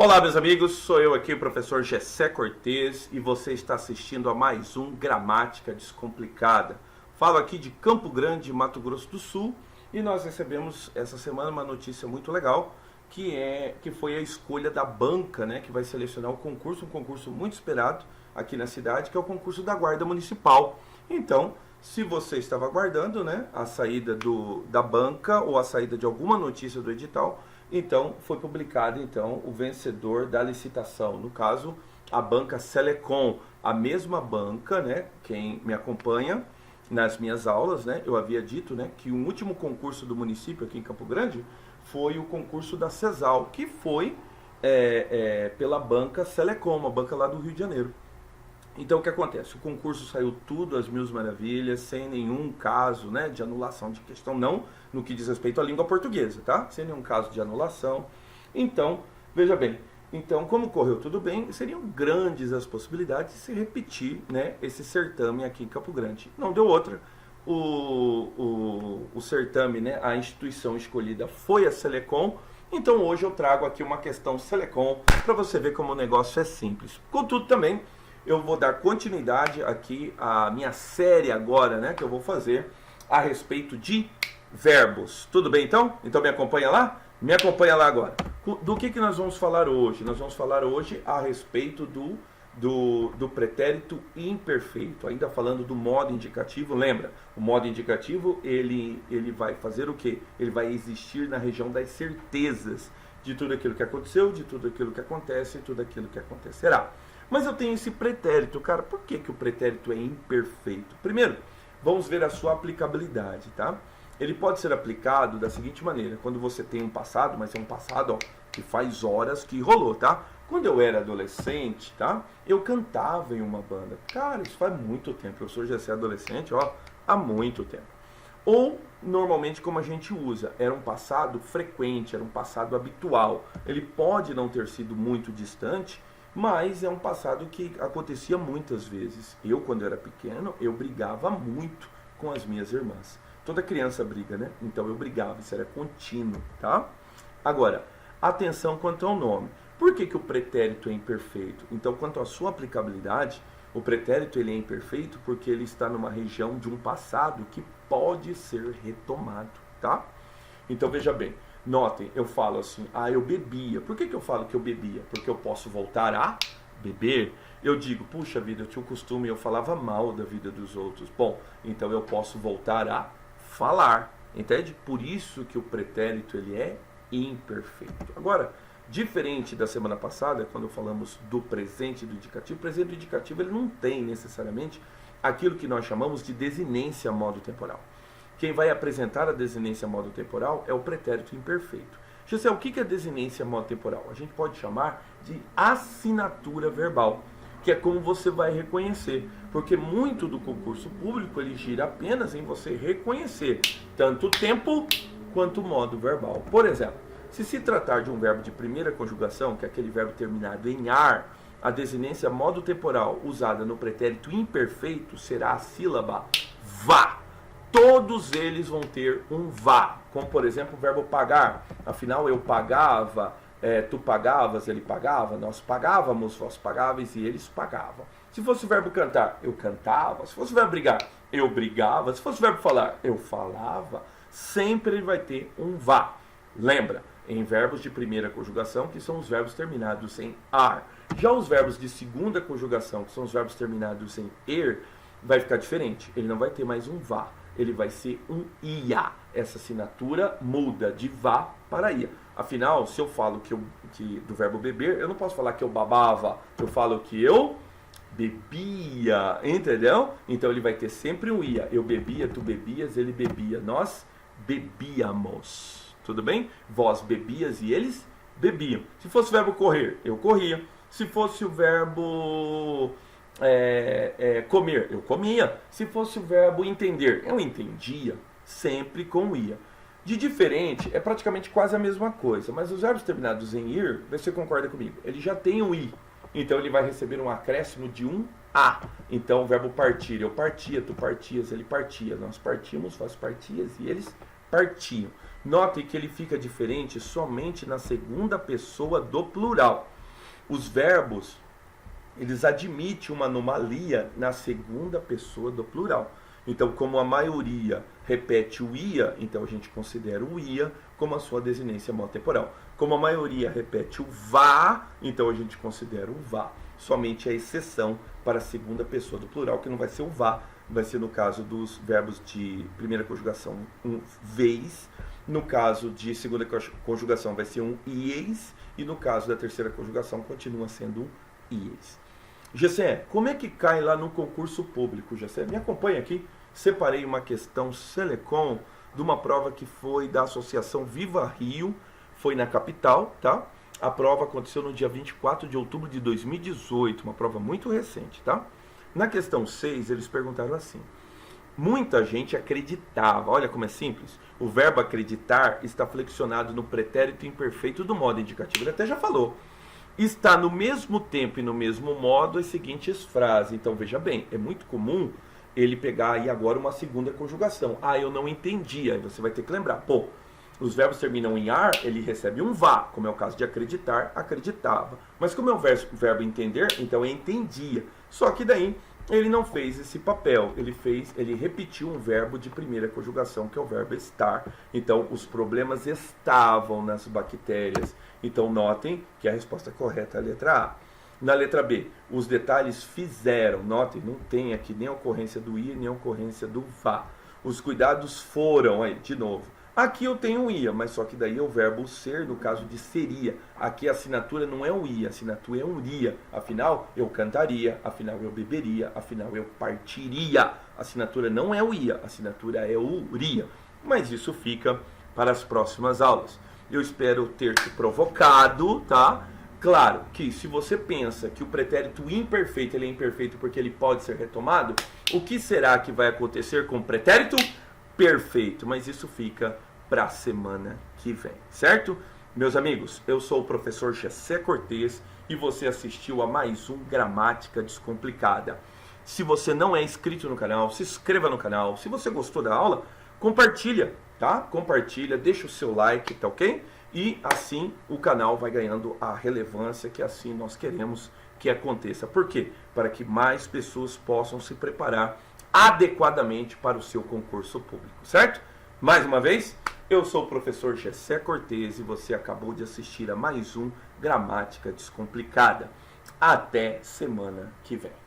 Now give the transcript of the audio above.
Olá, meus amigos, sou eu aqui, o professor Gessé Cortez, e você está assistindo a mais um Gramática Descomplicada. Falo aqui de Campo Grande, Mato Grosso do Sul, e nós recebemos essa semana uma notícia muito legal, que foi a escolha da banca, né, que vai selecionar o concurso, um concurso muito esperado aqui na cidade, que é o concurso da Guarda Municipal. Então, se você estava aguardando, né, a saída da banca ou a saída de alguma notícia do edital, então foi publicado o vencedor da licitação. No caso, a banca Selecom, a mesma banca, né, quem me acompanha nas minhas aulas, né, eu havia dito, né, que o último concurso do município aqui em Campo Grande foi o concurso da CESAL, que foi pela banca Selecom, a banca lá do Rio de Janeiro. Então o que acontece? O concurso saiu tudo às mil maravilhas, sem nenhum caso, né, de anulação de questão, não no que diz respeito à língua portuguesa, tá? Sem nenhum caso de anulação. Então, veja bem, então como correu tudo bem, seriam grandes as possibilidades de se repetir, né, esse certame aqui em Campo Grande. Não deu outra. O certame, né, a instituição escolhida foi a Selecom. Então hoje eu trago aqui uma questão Selecom para você ver como o negócio é simples. Contudo também, eu vou dar continuidade aqui à minha série agora, né, que eu vou fazer a respeito de verbos. Tudo bem então? Então me acompanha lá? Me acompanha lá agora. Do que nós vamos falar hoje? Nós vamos falar hoje a respeito do pretérito imperfeito. Ainda falando do modo indicativo, lembra? O modo indicativo, ele vai fazer o quê? Ele vai existir na região das certezas de tudo aquilo que aconteceu, de tudo aquilo que acontece e tudo aquilo que acontecerá. Mas eu tenho esse pretérito, cara. Por que o pretérito é imperfeito? Primeiro, vamos ver a sua aplicabilidade, tá? Ele pode ser aplicado da seguinte maneira. Quando você tem um passado, mas é um passado, ó, que faz horas que rolou, tá? Quando eu era adolescente, tá? Eu cantava em uma banda. Cara, isso faz muito tempo. Eu sou já adolescente, ó, há muito tempo. Ou, normalmente, como a gente usa, era um passado frequente, era um passado habitual. Ele pode não ter sido muito distante, mas é um passado que acontecia muitas vezes. Eu, quando era pequeno, eu brigava muito com as minhas irmãs. Toda criança briga, né? Então eu brigava, isso era contínuo, tá? Agora, atenção quanto ao nome. Por que o pretérito é imperfeito? Então, quanto à sua aplicabilidade, o pretérito ele é imperfeito porque ele está numa região de um passado que pode ser retomado, tá? Então, veja bem. Notem, eu falo assim, eu bebia. Por que eu falo que eu bebia? Porque eu posso voltar a beber. Eu digo, puxa vida, eu tinha um costume, eu falava mal da vida dos outros. Bom, então eu posso voltar a falar, entende? Por isso que o pretérito ele é imperfeito. Agora, diferente da semana passada, quando falamos do presente e do indicativo, o presente e do indicativo ele não tem necessariamente aquilo que nós chamamos de desinência modo temporal. Quem vai apresentar a desinência modo temporal é o pretérito imperfeito. Gisele, o que é desinência modo temporal? A gente pode chamar de assinatura verbal, que é como você vai reconhecer, porque muito do concurso público ele gira apenas em você reconhecer tanto o tempo quanto o modo verbal. Por exemplo, se tratar de um verbo de primeira conjugação, que é aquele verbo terminado em ar, a desinência modo temporal usada no pretérito imperfeito será a sílaba vá. Todos eles vão ter um vá, como por exemplo o verbo pagar. Afinal, eu pagava, tu pagavas, ele pagava, nós pagávamos, vós pagávais e eles pagavam. Se fosse o verbo cantar, eu cantava. Se fosse o verbo brigar, eu brigava. Se fosse o verbo falar, eu falava. Sempre ele vai ter um vá. Lembra, em verbos de primeira conjugação, que são os verbos terminados em ar. Já os verbos de segunda conjugação, que são os verbos terminados em er, vai ficar diferente. Ele não vai ter mais um vá. Ele vai ser um ia. Essa assinatura muda de vá para ia. Afinal, se eu falo do verbo beber, eu não posso falar que eu babava. Eu falo que eu bebia, entendeu? Então ele vai ter sempre um ia. Eu bebia, tu bebias, ele bebia. Nós bebíamos. Tudo bem? Vós bebias e eles bebiam. Se fosse o verbo correr, eu corria. Se fosse o verbo comer, eu comia. Se fosse o verbo entender, eu entendia, sempre com ia. De diferente, é praticamente quase a mesma coisa, mas os verbos terminados em ir, você concorda comigo, ele já tem um i, então ele vai receber um acréscimo de um a. Então o verbo partir, eu partia, tu partias, ele partia, nós partimos, vós partias e eles partiam. Notem que ele fica diferente somente na segunda pessoa do plural. Os verbos, eles admitem uma anomalia na segunda pessoa do plural. Então, como a maioria repete o ia, então a gente considera o ia como a sua desinência monotemporal. Como a maioria repete o vá, então a gente considera o vá. Somente a exceção para a segunda pessoa do plural, que não vai ser o vá, vai ser no caso dos verbos de primeira conjugação um vez, no caso de segunda conjugação vai ser um ies, e no caso da terceira conjugação continua sendo um ies. Gessé, como é que cai lá no concurso público, Gessé? Me acompanha aqui. Separei uma questão Selecom de uma prova que foi da Associação Viva Rio, foi na capital, tá? A prova aconteceu no dia 24 de outubro de 2018, uma prova muito recente, tá? Na questão 6, eles perguntaram assim: muita gente acreditava, olha como é simples, o verbo acreditar está flexionado no pretérito imperfeito do modo indicativo, ele até já falou. Está no mesmo tempo e no mesmo modo as seguintes frases. Então veja bem, é muito comum ele pegar aí agora uma segunda conjugação. Ah, eu não entendi. Aí você vai ter que lembrar. Pô, os verbos terminam em ar, ele recebe um vá, como é o caso de acreditar, acreditava. Mas como é o verbo entender, então é entendia. Só que daí ele não fez esse papel. Ele repetiu um verbo de primeira conjugação, que é o verbo estar. Então os problemas estavam nas bactérias. Então notem que a resposta correta é a letra A. Na letra B, os detalhes fizeram. Notem, não tem aqui nem a ocorrência do ia, nem a ocorrência do vá. Os cuidados foram, aí, de novo. Aqui eu tenho um ia, mas só que daí é o verbo ser, no caso de seria. Aqui a assinatura não é um ia, a assinatura é um iria. Afinal, eu cantaria, afinal eu beberia, afinal eu partiria. A assinatura não é o ia, a assinatura é o ria. Mas isso fica para as próximas aulas. Eu espero ter te provocado, tá? Claro que se você pensa que o pretérito imperfeito ele é imperfeito porque ele pode ser retomado, o que será que vai acontecer com o pretérito perfeito? Mas isso fica para a semana que vem, certo? Meus amigos, eu sou o professor Gessé Cortez e você assistiu a mais um Gramática Descomplicada. Se você não é inscrito no canal, se inscreva no canal. Se você gostou da aula, compartilha, tá? Compartilha, deixa o seu like, tá ok? E assim o canal vai ganhando a relevância que assim nós queremos que aconteça. Por quê? Para que mais pessoas possam se preparar adequadamente para o seu concurso público, certo? Mais uma vez, eu sou o professor Gessé Cortez e você acabou de assistir a mais um Gramática Descomplicada. Até semana que vem.